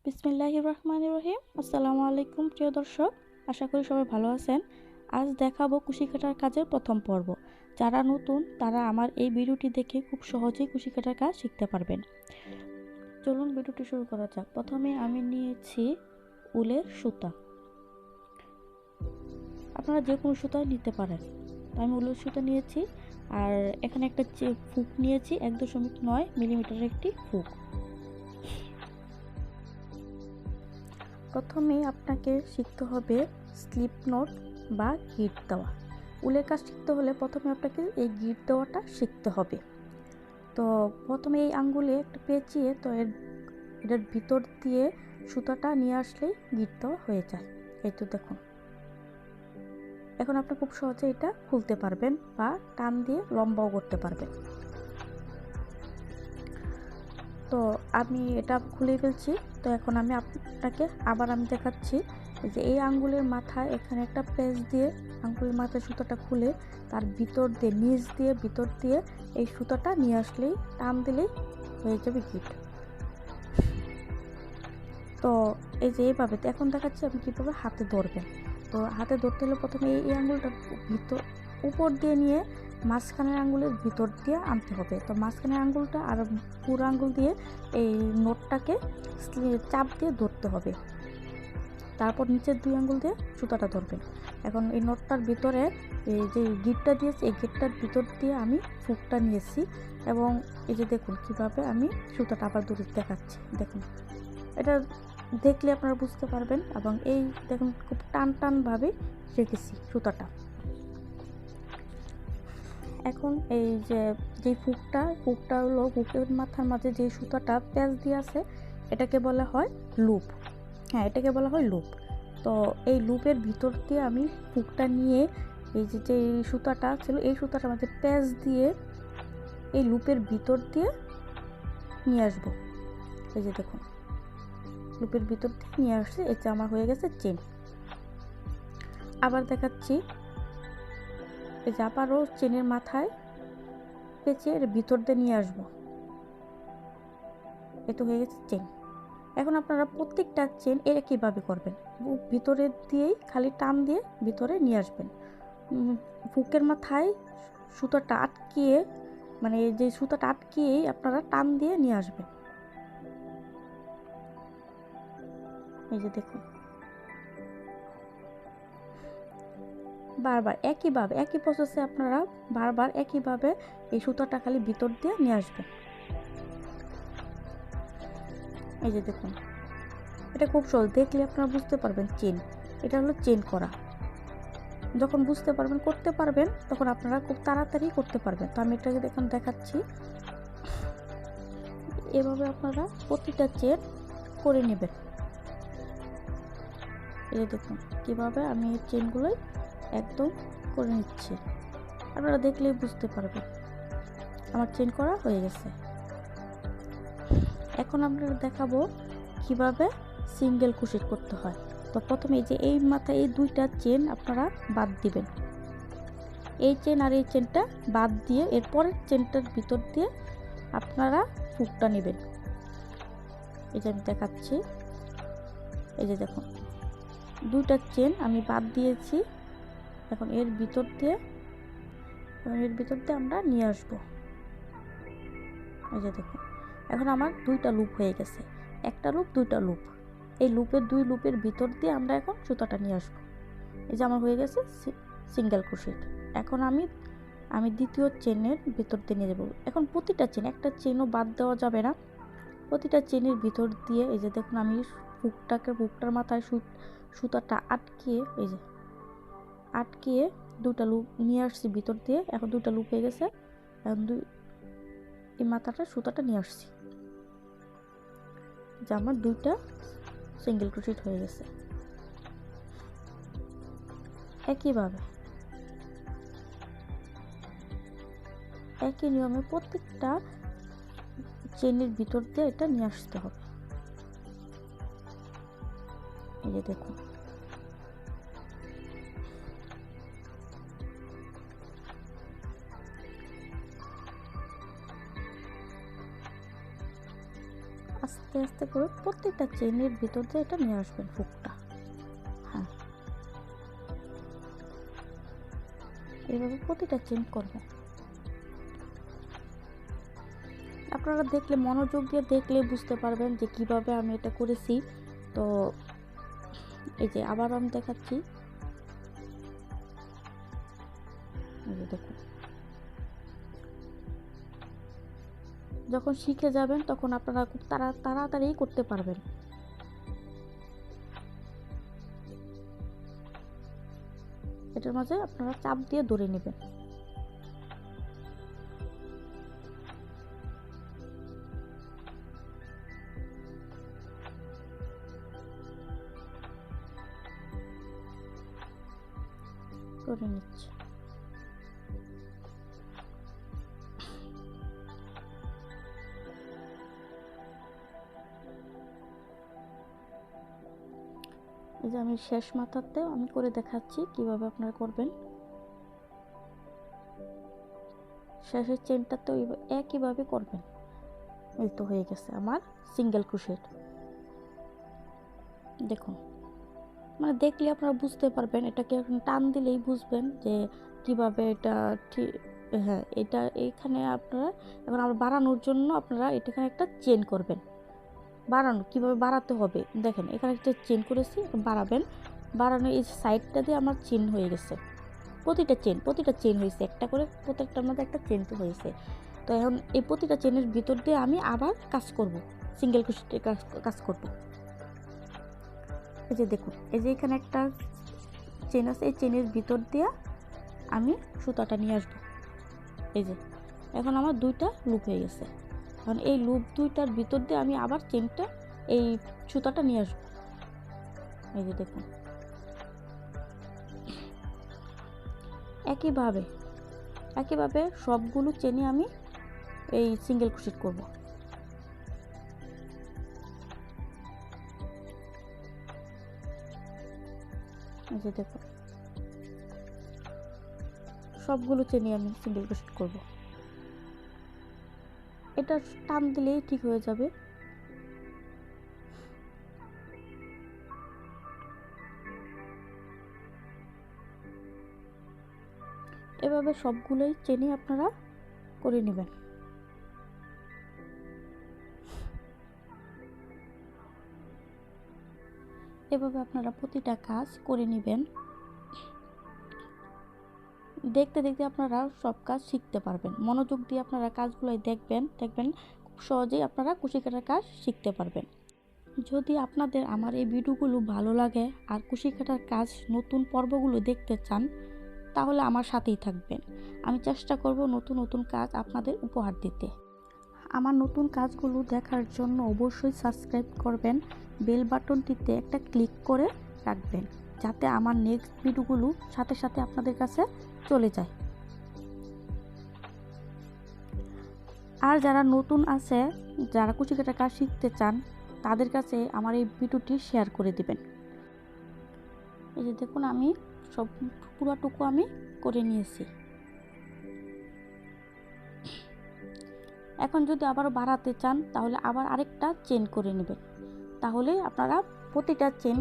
বিসমিল্লাহির রহমানির রহিম। আসসালামু আলাইকুম প্রিয় দর্শক, আশা করি সবাই ভালো আছেন। আজ দেখাবো কুশি কাটার কাজের প্রথম পর্ব। যারা নতুন তারা আমার এই ভিডিওটি দেখে খুব সহজেই কুশি কাটার কাজ শিখতে পারবেন। চলুন ভিডিওটি শুরু করা যাক। প্রথমে আমি নিয়েছি উলের সুতা। আপনারা যে কোনো সুতা নিতে পারেন। আমি উলের সুতা নিয়েছি, আর এখানে একটা ফুক নিয়েছি, 1.9 মিলিমিটারের একটি ফুক। প্রথমে আপনাকে শিখতে হবে স্লিপ নোট বা গিট দেওয়া। উলের কাজ শিখতে হলে প্রথমে আপনাকে এই গিট দেওয়াটা শিখতে হবে। তো প্রথমে এই আঙ্গুলে একটা পেঁচিয়ে তো এটার ভিতর দিয়ে সুতাটা নিয়ে আসলেই গিট দেওয়া হয়ে যায়। এই তো দেখুন, এখন আপনি খুব সহজে এটা খুলতে পারবেন বা টান দিয়ে লম্বাও করতে পারবেন। তো আমি এটা খুলে ফেলছি। তো এখন আমি আপনাকে আবার দেখাচ্ছি যে এই আঙ্গুলের মাথায় এখানে একটা পেঁচ দিয়ে আঙ্গুলের মাথায় সুতাটা খুলে তার ভিতর দিয়ে নিচ দিয়ে ভিতর দিয়ে এই সুতাটা নিয়ে আসলেই টান দিলেই হয়ে যাবে গিট। তো এই যে এইভাবে এখন দেখাচ্ছি আপনি কীভাবে হাতে ধরবেন। তো হাতে ধরতে হলে প্রথমে এই আঙ্গুলটা উপর দিয়ে নিয়ে মাঝখানের আঙ্গুলের ভিতর দিয়ে আনতে হবে। তো মাঝখানের আঙ্গুলটা আর পুরো আঙ্গুল দিয়ে এই নোটটাকে চাপ দিয়ে ধরতে হবে। তারপর নিচের 2 আঙ্গুল দিয়ে সুতাটা ধরবেন। এখন এই নোটটার ভিতরে এই যে গিটটা দিয়েছি, এই গিটটার ভিতর দিয়ে আমি ফুকটা নিয়েছি এবং এই যে দেখুন কিভাবে আমি সুতাটা আবার দূরে দেখাচ্ছি। দেখুন, এটা দেখলে আপনারা বুঝতে পারবেন। এবং এই দেখুন খুব টানভাবে রেখেছি সুতাটা। এখন এই যে ফুকটা হলো বুকের মাথার মাঝে যে সুতাটা প্যাচ দিয়ে আছে, এটাকে বলা হয় লুপ। হ্যাঁ, এটাকে বলা হয় লুপ। তো এই লুপের ভিতর দিয়ে আমি ফুকটা নিয়ে এই যে সুতাটা ছিল, এই সুতাটার মাঝে প্যাচ দিয়ে এই লুপের ভিতর দিয়ে নিয়ে আসবো। এই যে দেখুন, লুপের ভিতর দিয়ে নিয়ে আসছে। এটা আমার হয়ে গেছে চেন। আবার দেখাচ্ছি, এই যে আবারও চেনের মাথায় পেঁচে এর ভিতর দিয়ে নিয়ে আসবো। এটা হয়ে গেছে চেন। এখন আপনারা প্রত্যেকটা চেন একইভাবে করবেন। ভিতরে দিয়েই খালি টান দিয়ে ভিতরে নিয়ে আসবেন। ফুকের মাথায় সুতাটা আটকিয়ে, মানে যে সুতাটা আটকিয়েই আপনারা টান দিয়ে নিয়ে আসবেন। এই যে দেখুন, বারবার একই প্রসেসে আপনারা বারবার একইভাবে এই সুতাটা খালি ভিতর দিয়ে নিয়ে আসবেন। এই যে দেখুন, এটা খুব সহজ, দেখলে আপনারা বুঝতে পারবেন চেন। এটা হলো চেন করা। যখন বুঝতে পারবেন, করতে পারবেন, তখন আপনারা খুব তাড়াতাড়ি করতে পারবেন। তো আমি এটাকে এখন দেখাচ্ছি। এভাবে আপনারা প্রতিটা চেন করে নেবেন। এই যে দেখুন কিভাবে আমি এই চেনগুলোই একদম করে নিচ্ছি। আপনারা দেখলেই বুঝতে পারবেন আমার চেন করা হয়ে গেছে। এখন আপনারা দেখাবো কিভাবে সিঙ্গেল ক্রোশেট করতে হয়। তো প্রথমে এই যে এই মাথায় এই 2টা চেন আপনারা বাদ দিবেন। এই চেন আর এই চেনটা বাদ দিয়ে এরপরের চেনটার ভিতর দিয়ে আপনারা ফুকটা নেবেন। এই যে আমি দেখাচ্ছি। এই যে দেখুন, 2টা চেন আমি বাদ দিয়েছি। এখন এর ভিতর দিয়ে আমরা নিয়ে আসবো। এই যে দেখুন, এখন আমার 2টা লুপ হয়ে গেছে। একটা লুপ, 2টা লুপ। এই লুপের 2 লুপের ভিতর দিয়ে আমরা এখন সুতাটা নিয়ে আসবো। এই যে আমার হয়ে গেছে সিঙ্গেল ক্রোশেট। এখন আমি দ্বিতীয় চেনের ভিতর দিয়ে নিয়ে যাবো। এখন প্রতিটা চেন, একটা চেনও বাদ দেওয়া যাবে না। প্রতিটা চেনের ভিতর দিয়ে এই যে দেখুন আমি ফুকটার মাথায় সুতাটা আটকিয়ে, এই যে আটকিয়ে 2টা লুপ নিয়ে আসছি ভিতর দিয়ে। এখন 2টা লুপ হয়ে গেছে। এখন এই মাথাটা সুতাটা নিয়ে আসছি, যে আমার 2টা সিঙ্গেল ক্রোশেট হয়ে গেছে। একইভাবে একই নিয়মে প্রত্যেকটা চেনের ভিতর দিয়ে এটা নিয়ে আসতে হবে। এই যে দেখুন, আস্তে আস্তে করে প্রত্যেকটা চেনের ভিতর দিয়ে এটা নিয়ে আসবেন হুকটা। হ্যাঁ, এইভাবে প্রতিটা চেন করবেন। আপনারা দেখলে, মনোযোগ দিয়ে দেখলে বুঝতে পারবেন যে কিভাবে আমি এটা করেছি। তো এই যে আবারও আমি দেখাচ্ছি, এই যে দেখুন, যখন শিখে যাবেন তখন আপনারা খুব তাড়াতাড়ি করতে পারবেন। এটার মাঝে আপনারা চাপ দিয়ে ধরে নেবেন। করে নিচ্ছি। এই যে আমি শেষ মাথাতে আমি করে দেখাচ্ছি কিভাবে আপনারা করবেন। শেষের চেনটাতে একইভাবে করবেন। এই তো হয়ে গেছে আমার সিঙ্গেল ক্রোশেট। দেখুন, মানে দেখলে আপনারা বুঝতে পারবেন, এটাকে এখন টান দিলেই বুঝবেন যে কিভাবে এটা ঠিক। হ্যাঁ, এটা এইখানে আপনারা এখন আবার বাড়ানোর জন্য আপনারা এটাখানে একটা চেন করবেন। বাড়ানো কিভাবে বাড়াতে হবে দেখেন, এখানে একটা চেন করেছি, বাড়াবেন। বাড়ানো এই সাইডটা দিয়ে আমার চেন হয়ে গেছে, প্রতিটা চেন হয়েছে একটা করে, প্রত্যেকটার মধ্যে একটা চেন তো হয়েছে। তো এখন এই প্রতিটা চেনের ভিতর দিয়ে আমি আবার কাজ করব, সিঙ্গেল ক্রোশেটে কাজ করব। এই যে দেখুন, এই যে এখানে একটা চেন আছে, এই চেনের ভিতর দিয়ে আমি সুতাটা নিয়ে আসবো। এই যে এখন আমার দুইটা লুপ হয়ে গেছে। এখন এই লুপ দুইটার ভিতর দিয়ে আমি আবার চেনটা, এই সুতাটা নিয়ে আসবো। এই যে দেখুন, একইভাবে সবগুলো চেনে আমি এই সিঙ্গেল ক্রোশেট করব। এই যে দেখুন, সবগুলো চেনে আমি সিঙ্গেল ক্রোশেট করব। এটা টান দিলেই ঠিক হয়ে যাবে। এভাবে সবগুলোই চেনে আপনারা করে নেবেন। এভাবে আপনারা প্রতিটা কাজ করে নেবেন। দেখতে দেখতে আপনারা সব কাজ শিখতে পারবেন। মনোযোগ দিয়ে আপনারা কাজগুলোই দেখবেন খুব সহজেই আপনারা কুশি কাটার কাজ শিখতে পারবেন। যদি আপনাদের আমার এই ভিডিওগুলো ভালো লাগে আর কুশি কাটার কাজ নতুন পর্বগুলো দেখতে চান, তাহলে আমার সাথেই থাকবেন। আমি চেষ্টা করব নতুন নতুন কাজ আপনাদের উপহার দিতে। আমার নতুন কাজগুলো দেখার জন্য অবশ্যই সাবস্ক্রাইব করবেন, বেল বাটনটিতে একটা ক্লিক করে রাখবেন, যাতে আমার নেক্সট ভিডিওগুলো সাথে সাথে আপনাদের কাছে চলে যায়। আর যারা নতুন আছে, যারা কুচি কাটার কাজ শিখতে চান, তাদের কাছে আমার এই ভিডিওটি শেয়ার করে দিবেন। এই যে দেখুন, আমি সব পুরোটুকু আমি করে নিয়েছি। এখন যদি আবারও বাড়াতে চান তাহলে আবার আরেকটা চেন করে নেবেন। তাহলে আপনারা প্রতিটা চেন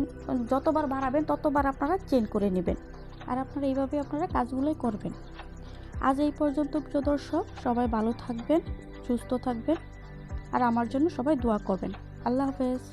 যতবার বাড়াবেন ততবার আপনারা চেন করে নেবেন। আর আপনারা এইভাবে আপনারা কাজগুলোই করবেন। আজ এই পর্যন্ত প্রিয় দর্শক, সবাই ভালো থাকবেন, সুস্থ থাকবেন, আর আমার জন্য সবাই দোয়া করবেন। আল্লাহ হাফেজ।